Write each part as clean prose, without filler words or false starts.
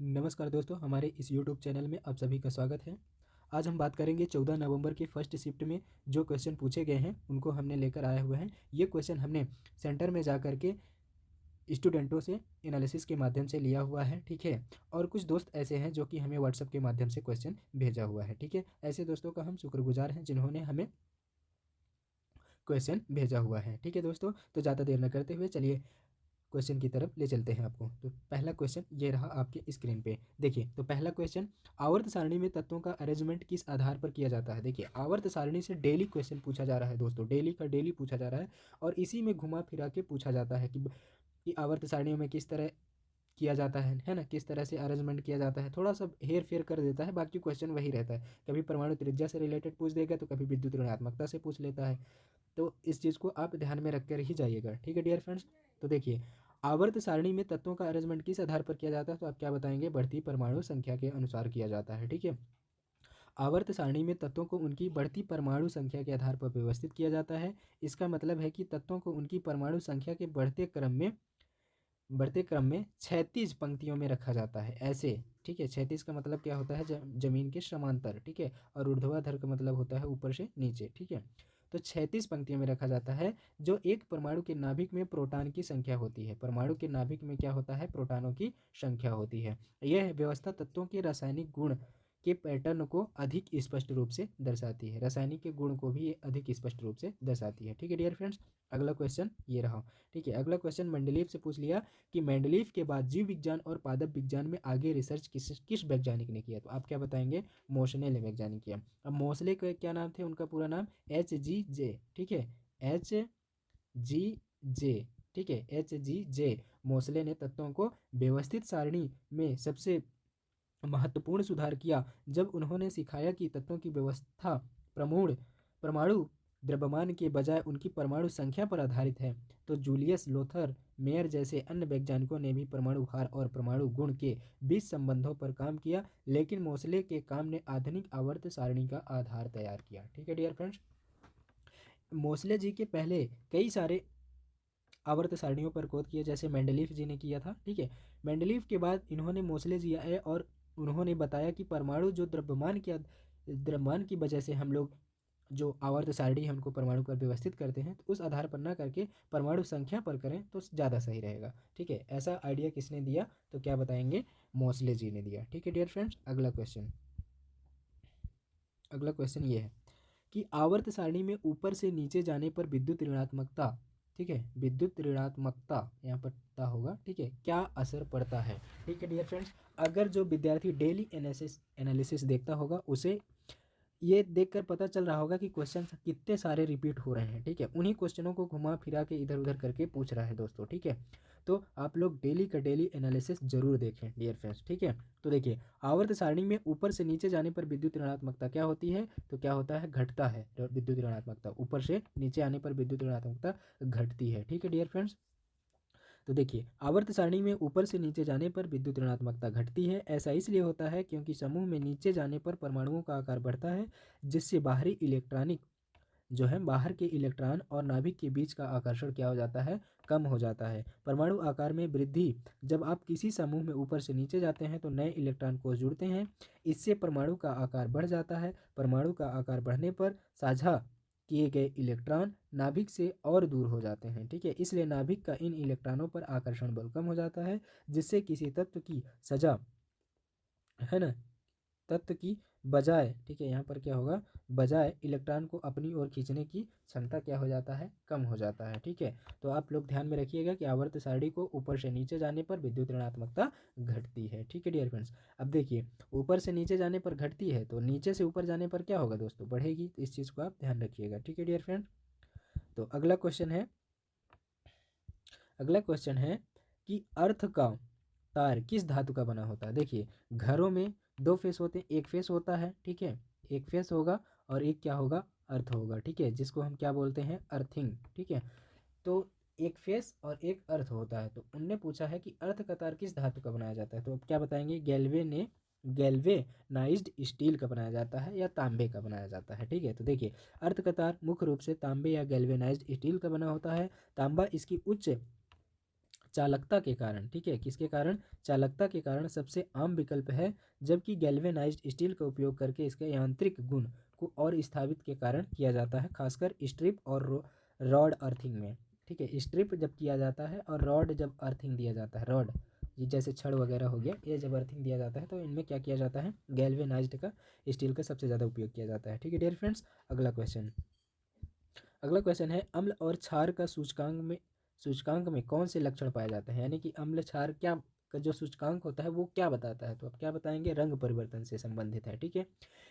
नमस्कार दोस्तों, हमारे इस यूट्यूब चैनल में आप सभी का स्वागत है। आज हम बात करेंगे 14 नवंबर की फर्स्ट शिफ्ट में जो क्वेश्चन पूछे गए हैं उनको हमने लेकर आए हुए हैं। ये क्वेश्चन हमने सेंटर में जा कर के स्टूडेंटों से एनालिसिस के माध्यम से लिया हुआ है, ठीक है। और कुछ दोस्त ऐसे हैं जो कि हमें व्हाट्सएप के माध्यम से क्वेश्चन भेजा हुआ है, ठीक है। ऐसे दोस्तों का हम शुक्रगुजार हैं जिन्होंने हमें क्वेश्चन भेजा हुआ है, ठीक है दोस्तों। तो ज़्यादा देर न करते हुए चलिए क्वेश्चन की तरफ ले चलते हैं आपको। तो पहला क्वेश्चन ये रहा आपके स्क्रीन पे। देखिए, तो पहला क्वेश्चन, आवर्त सारणी में तत्वों का अरेंजमेंट किस आधार पर किया जाता है। देखिए, आवर्त सारणी से डेली क्वेश्चन पूछा जा रहा है दोस्तों, डेली का डेली पूछा जा रहा है और इसी में घुमा फिरा के पूछा जाता है कि आवर्त सारणियों में किस तरह किया जाता है ना, किस तरह से अरेंजमेंट किया जाता है। थोड़ा सा हेर फेर कर देता है, बाकी क्वेश्चन वही रहता है। कभी परमाणु त्रिज्या से रिलेटेड पूछ देगा तो कभी विद्युत ऋणात्मकता से पूछ लेता है। तो इस चीज़ को आप ध्यान में रख कर ही जाइएगा, ठीक है डियर फ्रेंड्स। तो देखिए, आवर्त सारणी में तत्वों का अरेंजमेंट किस आधार पर किया जाता है, तो आप क्या बताएंगे, बढ़ती परमाणु संख्या के अनुसार किया जाता है, ठीक है। आवर्त सारणी में तत्वों को उनकी बढ़ती परमाणु संख्या के आधार पर व्यवस्थित किया जाता है। इसका मतलब है कि तत्वों को उनकी परमाणु संख्या के बढ़ते क्रम में 36 पंक्तियों में रखा जाता है, ऐसे, ठीक है। 36 का मतलब क्या होता है, जमीन के समांतर, ठीक है। और ऊर्ध्वाधर का मतलब होता है ऊपर से नीचे, ठीक है। तो 36 पंक्तियों में रखा जाता है। जो एक परमाणु के नाभिक में प्रोटॉन की संख्या होती है, परमाणु के नाभिक में क्या होता है, प्रोटॉनों की संख्या होती है। यह व्यवस्था तत्वों के रासायनिक गुण के पैटर्न को अधिक स्पष्ट रूप से दर्शाती है, रासायनिक के गुण को भी ये अधिक स्पष्ट रूप से दर्शाती है, ठीक है डियर फ्रेंड्स। अगला क्वेश्चन ये रहा, ठीक है। अगला क्वेश्चन मेंडलीव से पूछ लिया कि मेंडलीव के बाद जीव विज्ञान और पादप विज्ञान में आगे रिसर्च किस किस वैज्ञानिक ने किया, तो आप क्या बताएंगे, मोशने ने वैज्ञानिक किया। अब मोसले के क्या नाम थे, उनका पूरा नाम HGJ, ठीक है, HGJ, ठीक है, HGJ। मोसले ने तत्वों को व्यवस्थित सारणी में सबसे महत्वपूर्ण सुधार किया जब उन्होंने सिखाया कि तत्वों की व्यवस्था प्रमूढ़ परमाणु द्रव्यमान के बजाय उनकी परमाणु संख्या पर आधारित है। तो जूलियस लोथर मेयर जैसे अन्य वैज्ञानिकों ने भी परमाणु भार और परमाणु गुण के बीच संबंधों पर काम किया, लेकिन मोसले के काम ने आधुनिक आवर्त सारणी का आधार तैयार किया, ठीक है डियर फ्रेंड्स। मोसले जी के पहले कई सारे आवर्त सारणियों पर शोध किया, जैसे मेंडलीफ जी ने किया था, ठीक है। मेंडलीफ के बाद इन्होंने मोसले जी आए और उन्होंने बताया कि परमाणु जो द्रव्यमान की वजह से हम लोग जो आवर्त सारणी है उनको परमाणु पर व्यवस्थित करते हैं, तो उस आधार पर ना करके परमाणु संख्या पर करें तो ज़्यादा सही रहेगा, ठीक है। ऐसा आइडिया किसने दिया, तो क्या बताएंगे, मोसले जी ने दिया, ठीक है डियर फ्रेंड्स। अगला क्वेश्चन ये है कि आवर्त सारणी में ऊपर से नीचे जाने पर विद्युत ऋणात्मकता, ठीक है, विद्युत ऋणात्मकता यहाँ पर ता होगा, ठीक है, क्या असर पड़ता है, ठीक है डियर फ्रेंड्स। अगर जो विद्यार्थी डेली एनालिसिस देखता होगा उसे ये देखकर पता चल रहा होगा कि क्वेश्चन कितने सारे रिपीट हो रहे हैं, ठीक है। उन्हीं क्वेश्चनों को घुमा फिरा के इधर उधर करके पूछ रहा है दोस्तों, ठीक है। तो आप लोग डेली का डेली एनालिसिस जरूर देखें डियर फ्रेंड्स, ठीक है। तो देखिए, आवर्त सारणी में ऊपर से नीचे जाने पर विद्युत ऋणात्मकता क्या होती है, तो क्या होता है, घटता है विद्युत ऋणात्मकता, ऊपर से नीचे आने पर विद्युत ऋणात्मकता घटती है, ठीक है डियर फ्रेंड्स। तो देखिए, आवर्त सारणी में ऊपर से नीचे जाने पर विद्युत ऋणात्मकता घटती है। ऐसा इसलिए होता है क्योंकि समूह में नीचे जाने पर परमाणुओं का आकार बढ़ता है, जिससे बाहर के इलेक्ट्रॉन और नाभिक के बीच का आकर्षण क्या हो जाता है, कम हो जाता है। परमाणु आकार में वृद्धि, जब आप किसी समूह में ऊपर से नीचे जाते हैं तो नए इलेक्ट्रॉन कोष जुड़ते हैं, इससे परमाणु का आकार बढ़ जाता है। परमाणु का आकार बढ़ने पर साझा किए गए इलेक्ट्रॉन नाभिक से और दूर हो जाते हैं, ठीक है। इसलिए नाभिक का इन इलेक्ट्रॉनों पर आकर्षण बल कम हो जाता है, जिससे किसी तत्व की सजा, है ना, तत्व की बजाय, ठीक है, यहाँ पर क्या होगा, बजाय इलेक्ट्रॉन को अपनी ओर खींचने की क्षमता क्या हो जाता है, कम हो जाता है, ठीक है। तो आप लोग ध्यान में रखिएगा कि आवर्त सारणी को ऊपर से नीचे जाने पर विद्युत ऋणात्मकता घटती है, ठीक है डियर फ्रेंड्स। अब देखिए, ऊपर से नीचे जाने पर घटती है तो नीचे से ऊपर जाने पर क्या होगा दोस्तों, बढ़ेगी। तो इस चीज़ को आप ध्यान रखिएगा, ठीक है डियर फ्रेंड्स। तो अगला क्वेश्चन है कि अर्थ का तार किस धातु का बना होता है। देखिए, घरों में दो फेस होते हैं, एक फेस होता है, ठीक है, एक फेस होगा और एक क्या होगा, अर्थ होगा, ठीक है, जिसको हम क्या बोलते हैं, अर्थिंग, ठीक है। तो एक फेस और एक अर्थ होता है। तो उनने पूछा है कि अर्थ का तार किस धातु का बनाया जाता है, तो अब क्या बताएंगे, गैल्वेनाइज्ड स्टील का बनाया जाता है या तांबे का बनाया जाता है, ठीक है। तो देखिए, अर्थ का तार मुख्य रूप से तांबे या गैल्वेनाइज्ड स्टील का बना होता है। तांबा इसकी उच्च चालकता के कारण, ठीक है, किसके कारण, चालकता के कारण सबसे आम विकल्प है, जबकि गैल्वेनाइज्ड स्टील का उपयोग करके इसके यांत्रिक गुण को और स्थापित के कारण किया जाता है, खासकर स्ट्रिप और रॉड अर्थिंग में। ठीक है, स्ट्रिप जब किया जाता है और रॉड जब अर्थिंग दिया जाता है, रॉड ये जैसे छड़ वगैरह हो गया, ये जब अर्थिंग दिया जाता है तो इनमें क्या किया जाता है, गैल्वेनाइज्ड का स्टील का सबसे ज़्यादा उपयोग किया जाता है। ठीक है डियर फ्रेंड्स, अगला क्वेश्चन है, अम्ल और क्षार का सूचकांक में कौन से लक्षण पाए जाते हैं, यानी कि अम्ल क्षार क्या का जो सूचकांक होता है वो क्या बताता है, तो आप क्या बताएंगे, रंग परिवर्तन से संबंधित है। ठीक है,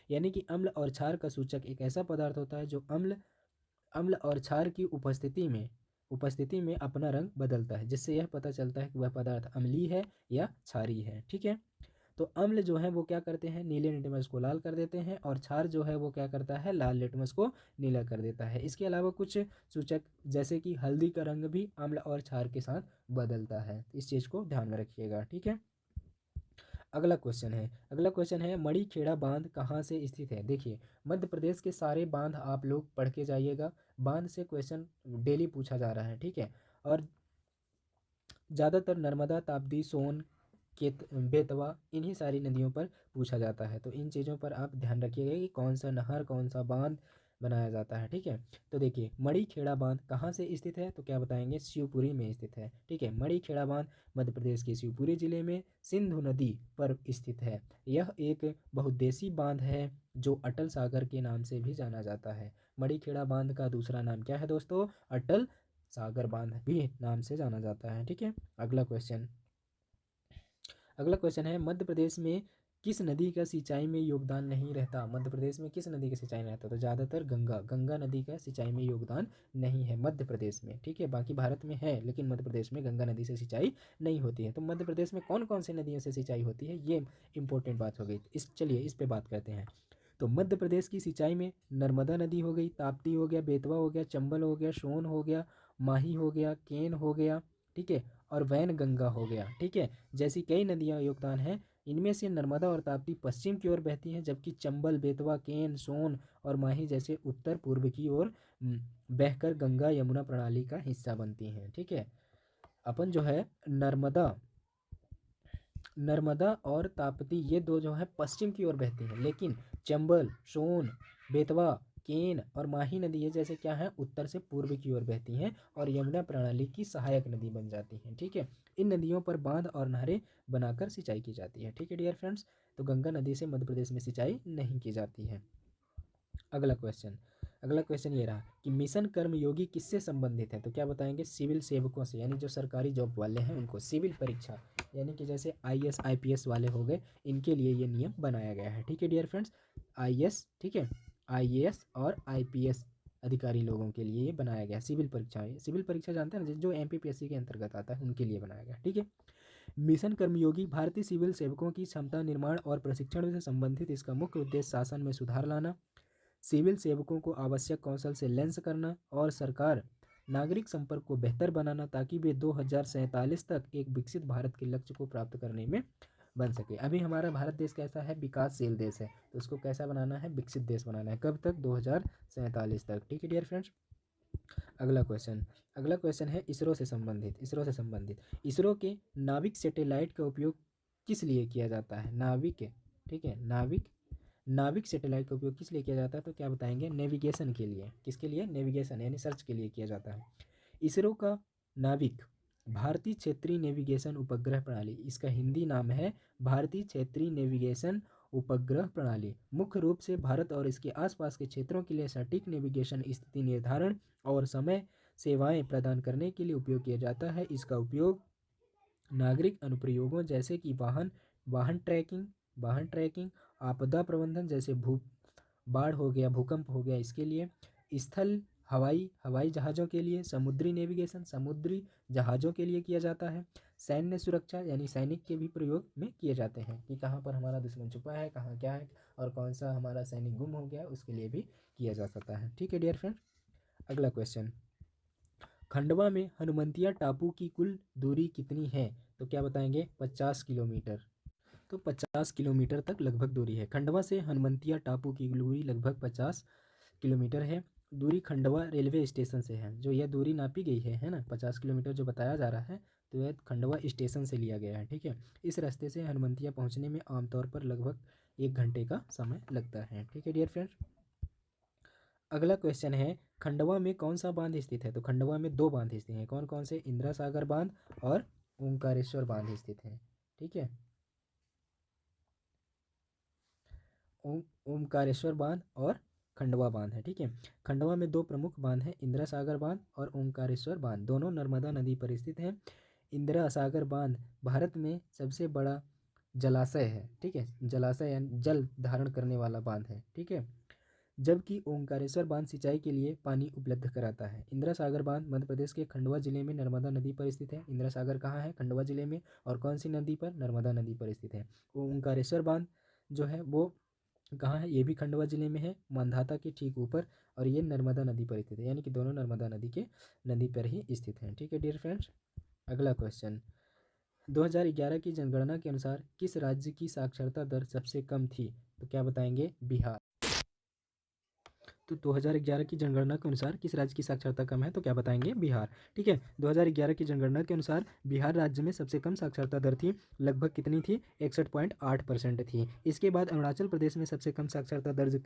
यानी कि अम्ल और क्षार का सूचक एक ऐसा पदार्थ होता है जो अम्ल अम्ल और क्षार की उपस्थिति में अपना रंग बदलता है, जिससे यह पता चलता है कि वह पदार्थ अम्लीय है या क्षारीय है। ठीक है, तो अम्ल जो है वो क्या करते हैं, नीले लिटमस को लाल कर देते हैं, और क्षार जो है वो क्या करता है, लाल लिटमस को नीला कर देता है। इसके अलावा कुछ सूचक जैसे कि हल्दी का रंग भी अम्ल और क्षार के साथ बदलता है, इस चीज़ को ध्यान में रखिएगा। ठीक है, अगला क्वेश्चन है मणिखेड़ा बांध कहाँ से स्थित है। देखिए, मध्य प्रदेश के सारे बांध आप लोग पढ़ के जाइएगा, बांध से क्वेश्चन डेली पूछा जा रहा है। ठीक है, और ज़्यादातर नर्मदा, ताप्ती, सोन, बेतवा, इन्हीं सारी नदियों पर पूछा जाता है, तो इन चीज़ों पर आप ध्यान रखिएगा कि कौन सा नहर, कौन सा बांध बनाया जाता है। ठीक है, तो देखिए मणिखेड़ा बांध कहाँ से स्थित है, तो क्या बताएंगे, शिवपुरी में स्थित है। ठीक है, मणिखेड़ा बांध मध्य प्रदेश के शिवपुरी जिले में सिंधु नदी पर स्थित है। यह एक बहुउद्देशीय बांध है जो अटल सागर के नाम से भी जाना जाता है। मणिखेड़ा बांध का दूसरा नाम क्या है दोस्तों, अटल सागर बांध भी नाम से जाना जाता है। ठीक है, अगला क्वेश्चन है, मध्य प्रदेश में किस नदी का सिंचाई में योगदान नहीं रहता। मध्य प्रदेश में किस नदी का सिंचाई नहीं रहता, तो ज़्यादातर गंगा नदी का सिंचाई में योगदान नहीं है मध्य प्रदेश में। ठीक है, बाकी भारत में है, लेकिन मध्य प्रदेश में गंगा नदी से सिंचाई नहीं होती है। तो मध्य प्रदेश में कौन कौन सी नदियों से सिंचाई होती है, ये इंपॉर्टेंट बात हो गई। चलिए इस पर बात करते हैं। तो मध्य प्रदेश की सिंचाई में नर्मदा नदी हो गई, ताप्ती हो गया, बेतवा हो गया, चंबल हो गया, सोन हो गया, माही हो गया, केन हो गया, ठीक है, और वैन गंगा हो गया। ठीक है, जैसी कई नदियाँ योगदान है, इनमें से नर्मदा और ताप्ती पश्चिम की ओर बहती हैं, जबकि चंबल, बेतवा, केन, सोन और माही जैसे उत्तर पूर्व की ओर बहकर गंगा यमुना प्रणाली का हिस्सा बनती हैं। ठीक है, अपन जो है नर्मदा और ताप्ती ये दो जो है पश्चिम की ओर बहती हैं, लेकिन चंबल, सोन, बेतवा, केन और माही नदी ये जैसे क्या है, उत्तर से पूर्व की ओर बहती हैं और यमुना प्रणाली की सहायक नदी बन जाती हैं। ठीक है, इन नदियों पर बांध और नहरें बनाकर सिंचाई की जाती है। ठीक है डियर फ्रेंड्स, तो गंगा नदी से मध्य प्रदेश में सिंचाई नहीं की जाती है। अगला क्वेश्चन ये रहा कि मिशन कर्मयोगी किससे संबंधित है, तो क्या बताएंगे, सिविल सेवकों से, यानी जो सरकारी जॉब वाले हैं उनको सिविल परीक्षा, यानी कि जैसे आईएएस आईपीएस वाले हो गए, इनके लिए ये नियम बनाया गया है। ठीक है डियर फ्रेंड्स, आईएएस, ठीक है, आईएएस और आईपीएस अधिकारी लोगों के लिए ये बनाया गया सिविल परीक्षा जानते हैं ना, जो एमपीपीएससी के अंतर्गत आता है, उनके लिए बनाया गया। ठीक है, मिशन कर्मयोगी भारतीय सिविल सेवकों की क्षमता निर्माण और प्रशिक्षण से संबंधित, इसका मुख्य उद्देश्य शासन में सुधार लाना, सिविल सेवकों को आवश्यक कौशल से लैस करना और सरकार नागरिक संपर्क को बेहतर बनाना, ताकि वे 2047 तक एक विकसित भारत के लक्ष्य को प्राप्त करने में बन सके। अभी हमारा भारत देश कैसा है, विकासशील देश है, तो उसको कैसा बनाना है, विकसित देश बनाना है। कब तक, 2047 तक। ठीक है डियर फ्रेंड्स, अगला क्वेश्चन है इसरो से संबंधित। इसरो के नाविक सैटेलाइट का उपयोग किस लिए किया जाता है, ठीक है, नाविक सैटेलाइट का उपयोग किस लिए किया जाता है, तो क्या बताएंगे, नेविगेशन के लिए। किसके लिए, नेविगेशन यानी सर्च के लिए किया जाता है। इसरो का नाविक भारतीय क्षेत्रीय नेविगेशन उपग्रह प्रणाली, इसका हिंदी नाम है भारतीय क्षेत्रीय नेविगेशन उपग्रह प्रणाली, मुख्य रूप से भारत और इसके आसपास के क्षेत्रों के लिए सटीक नेविगेशन, स्थिति निर्धारण और समय सेवाएं प्रदान करने के लिए उपयोग किया जाता है। इसका उपयोग नागरिक अनुप्रयोगों जैसे कि वाहन ट्रैकिंग, आपदा प्रबंधन जैसे बाढ़ हो गया, भूकंप हो गया, इसके लिए, स्थल हवाई जहाज़ों के लिए, समुद्री नेविगेशन, समुद्री जहाज़ों के लिए किया जाता है, सैन्य सुरक्षा यानी सैनिक के भी प्रयोग में किए जाते हैं कि कहाँ पर हमारा दुश्मन छुपा है, कहाँ क्या है और कौन सा हमारा सैनिक गुम हो गया, उसके लिए भी किया जा सकता है। ठीक है डियर फ्रेंड, अगला क्वेश्चन, खंडवा में हनुमंतिया टापू की कुल दूरी कितनी है, तो क्या बताएंगे, 50 किलोमीटर। तो 50 किलोमीटर तक लगभग दूरी है। खंडवा से हनुमंतिया टापू की दूरी लगभग 50 किलोमीटर है। दूरी खंडवा रेलवे स्टेशन से है, जो यह दूरी नापी गई है ना, 50 किलोमीटर जो बताया जा रहा है, तो यह खंडवा स्टेशन से लिया गया है। ठीक है, इस रास्ते से हनुमंतिया पहुंचने में आमतौर पर लगभग 1 घंटे का समय लगता है। ठीक है डियर फ्रेंड्स। अगला क्वेश्चन है, खंडवा में कौन सा बांध स्थित है? तो खंडवा में 2 बांध स्थित हैं। कौन कौन से? इंदिरा सागर बांध और ओंकारेश्वर बांध स्थित है। ठीक है, ओमकारेश्वर बांध और खंडवा बांध है। ठीक है, खंडवा में 2 प्रमुख बांध हैं, इंदिरा सागर बांध और ओंकारेश्वर बांध। दोनों नर्मदा नदी पर स्थित हैं। इंदिरा सागर बांध भारत में सबसे बड़ा जलाशय है। ठीक है, जलाशय यानी जल धारण करने वाला बांध है। ठीक है, जबकि ओंकारेश्वर बांध सिंचाई के लिए पानी उपलब्ध कराता है। इंदिरा सागर बांध मध्य प्रदेश के खंडवा जिले में नर्मदा नदी पर स्थित है। इंदिरा सागर कहाँ है? खंडवा जिले में। और कौन सी नदी पर? नर्मदा नदी पर स्थित है। ओंकारेश्वर बांध जो है वो कहाँ है? ये भी खंडवा जिले में है, मांधाता के ठीक ऊपर, और ये नर्मदा नदी पर स्थित है, यानी कि दोनों नर्मदा नदी पर ही स्थित हैं। ठीक है डियर फ्रेंड्स। अगला क्वेश्चन, 2011 की जनगणना के अनुसार किस राज्य की साक्षरता दर सबसे कम थी? तो क्या बताएंगे? बिहार। तो 2011 की जनगणना के अनुसार किस राज्य की साक्षरता कम है? तो क्या बताएंगे? बिहार। ठीक है, 2011 की जनगणना के अनुसार बिहार राज्य में सबसे कम साक्षरता दर थी। लगभग कितनी थी? 61.8% थी। इसके बाद अरुणाचल प्रदेश में सबसे कम साक्षरता दर्ज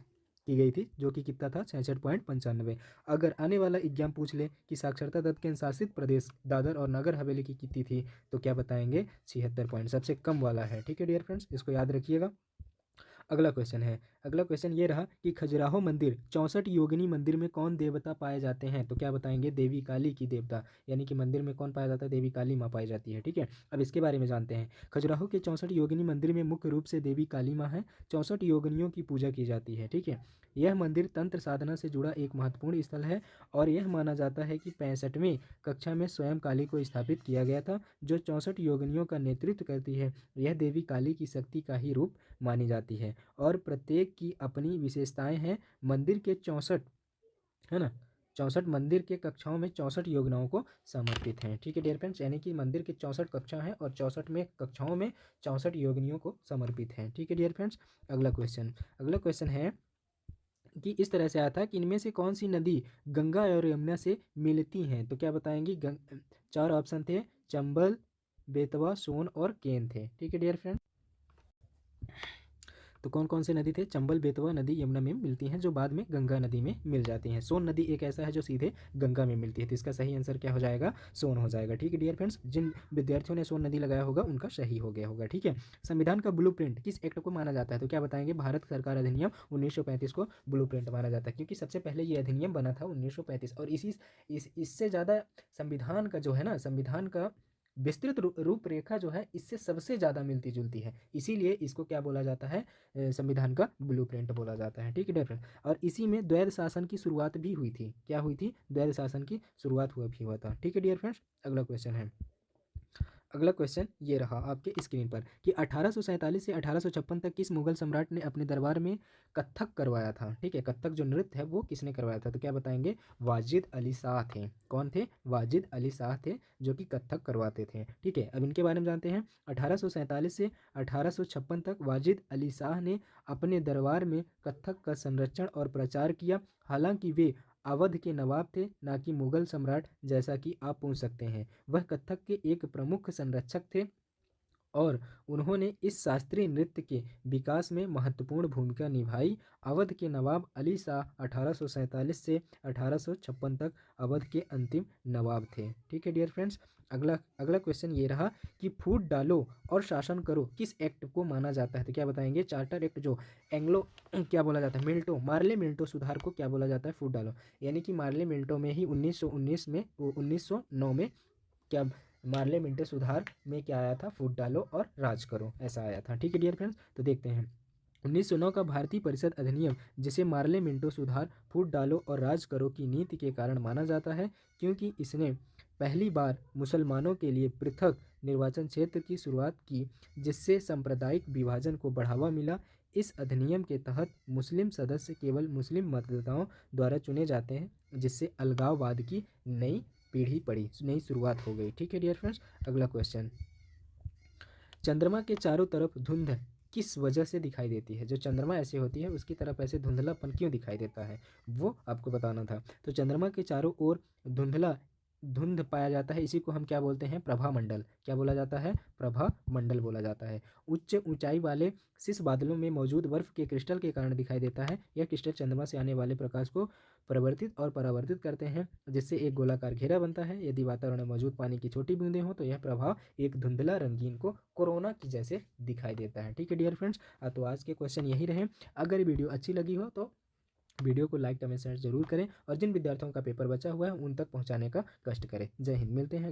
की गई थी, जो कि कितना था? 66.95। अगर आने वाला एग्जाम पूछ ले कि साक्षरता दर केंद्र शासित प्रदेश दादर और नगर हवेली की कितनी थी, तो क्या बताएंगे? 76 पॉइंट, सबसे कम वाला है। ठीक है डियर फ्रेंड्स, इसको याद रखिएगा। अगला क्वेश्चन है, अगला क्वेश्चन ये रहा कि खजुराहो मंदिर 64 योगिनी मंदिर में कौन देवता पाए जाते हैं? तो क्या बताएंगे? देवी काली की देवता, यानी कि मंदिर में कौन पाया जाता है? देवी काली माँ पाई जाती है। ठीक है, अब इसके बारे में जानते हैं। खजुराहो के 64 योगिनी मंदिर में मुख्य रूप से देवी काली माँ है। 64 योगिनियों की पूजा की जाती है। ठीक है, यह मंदिर तंत्र साधना से जुड़ा एक महत्वपूर्ण स्थल है और यह माना जाता है कि 65वीं कक्षा में स्वयं काली को स्थापित किया गया था, जो 64 योगिनियों का नेतृत्व करती है। यह देवी काली की शक्ति का ही रूप मानी जाती है और प्रत्येक की अपनी विशेषताएं हैं। मंदिर के 64, है ना, 64 मंदिर के कक्षाओं में 64 योजनाओं को समर्पित हैं। ठीक है डियर फ्रेंड्स, यानी कि मंदिर के 64 कक्षा हैं और 64 में कक्षाओं में 64 योगिनियों को समर्पित हैं। ठीक है डियर फ्रेंड्स। अगला क्वेश्चन है कि इस तरह से आया था कि इनमें से कौन सी नदी गंगा और यमुना से मिलती हैं? तो क्या बताएंगे? 4 ऑप्शन थे, चंबल, बेतवा, सोन और केन थे। ठीक है डियर फ्रेंड, तो कौन कौन से नदी थे? चंबल, बेतवा नदी यमुना में मिलती हैं, जो बाद में गंगा नदी में मिल जाती हैं। सोन नदी एक ऐसा है जो सीधे गंगा में मिलती है, तो इसका सही आंसर क्या हो जाएगा? सोन हो जाएगा। ठीक है डियर फ्रेंड्स, जिन विद्यार्थियों ने सोन नदी लगाया होगा उनका सही हो गया होगा। ठीक है, संविधान का ब्लूप्रिंट किस एक्ट को माना जाता है? तो क्या बताएंगे? भारत सरकार अधिनियम 1935 को ब्लूप्रिंट माना जाता है, क्योंकि सबसे पहले ये अधिनियम बना था 1935, और इससे ज़्यादा संविधान का जो है ना, संविधान का विस्तृत रूपरेखा जो है इससे सबसे ज़्यादा मिलती जुलती है, इसीलिए इसको क्या बोला जाता है? संविधान का ब्लूप्रिंट बोला जाता है। ठीक है डिफरेंट, और इसी में द्वैध शासन की शुरुआत भी हुई थी। क्या हुई थी? द्वैध शासन की शुरुआत हुआ था। ठीक है डियर फ्रेंड्स। अगला क्वेश्चन ये रहा आपके स्क्रीन पर कि 1847 से 1856 तक किस मुगल सम्राट ने अपने दरबार में कत्थक करवाया था? ठीक है, कत्थक जो नृत्य है वो किसने करवाया था? तो क्या बताएंगे? वाजिद अली शाह थे। कौन थे? वाजिद अली शाह थे, जो कि कत्थक करवाते थे। ठीक है, अब इनके बारे में जानते हैं। 1847 से 1856 तक वाजिद अली शाह ने अपने दरबार में कत्थक का संरक्षण और प्रचार किया। हालांकि वे अवध के नवाब थे, ना कि मुगल सम्राट, जैसा कि आप पूछ सकते हैं। वह कत्थक के एक प्रमुख संरक्षक थे और उन्होंने इस शास्त्रीय नृत्य के विकास में महत्वपूर्ण भूमिका निभाई। अवध के नवाब अली शाह 1847 से 1856 तक अवध के अंतिम नवाब थे। ठीक है डियर फ्रेंड्स, अगला क्वेश्चन ये रहा कि फूट डालो और शासन करो किस एक्ट को माना जाता है? तो क्या बताएंगे? चार्टर एक्ट, जो एंग्लो क्या बोला जाता है, मिल्टो, मार्ले मिल्टो सुधार को क्या बोला जाता है? फूट डालो, यानी कि मार्ले मिल्टो में ही 1909 में क्या मार्ले मिंटो सुधार में क्या आया था? फूट डालो और राज करो, ऐसा आया था। ठीक है डियर फ्रेंड्स, तो देखते हैं 1909 का भारतीय परिषद अधिनियम, जिसे मार्ले मिंटो सुधार, फूट डालो और राज करो की नीति के कारण माना जाता है, क्योंकि इसने पहली बार मुसलमानों के लिए पृथक निर्वाचन क्षेत्र की शुरुआत की, जिससे सांप्रदायिक विभाजन को बढ़ावा मिला। इस अधिनियम के तहत मुस्लिम सदस्य केवल मुस्लिम मतदाताओं द्वारा चुने जाते हैं, जिससे अलगाववाद की नई पीढ़ी पड़ी, नई शुरुआत हो गई। ठीक है डियर फ्रेंड्स, अगला क्वेश्चन, चंद्रमा के चारों तरफ धुंध किस वजह से दिखाई देती है? जो चंद्रमा ऐसे होती है उसकी तरफ ऐसे धुंधलापन क्यों दिखाई देता है, वो आपको बताना था। तो चंद्रमा के चारों ओर धुंधला धुंध पाया जाता है, इसी को हम क्या बोलते हैं, प्रभा मंडल। क्या बोला जाता है, प्रभा मंडल बोला जाता है। उच्च ऊंचाई वाले शीश बादलों में मौजूद बर्फ के क्रिस्टल के कारण दिखाई देता है। यह क्रिस्टल चंद्रमा से आने वाले प्रकाश को परिवर्तित और परावर्तित करते हैं, जिससे एक गोलाकार घेरा बनता है। यदि वातावरण में मौजूद पानी की छोटी बूंदें हों तो यह प्रभाव एक धुंधला रंगीन को कोरोना की जैसे दिखाई देता है। ठीक है डियर फ्रेंड्स, तो आज के क्वेश्चन यही रहे। अगर वीडियो अच्छी लगी हो तो वीडियो को लाइक कमेंट शेयर जरूर करें, और जिन विद्यार्थियों का पेपर बचा हुआ है उन तक पहुंचाने का कष्ट करें। जय हिंद, मिलते हैं।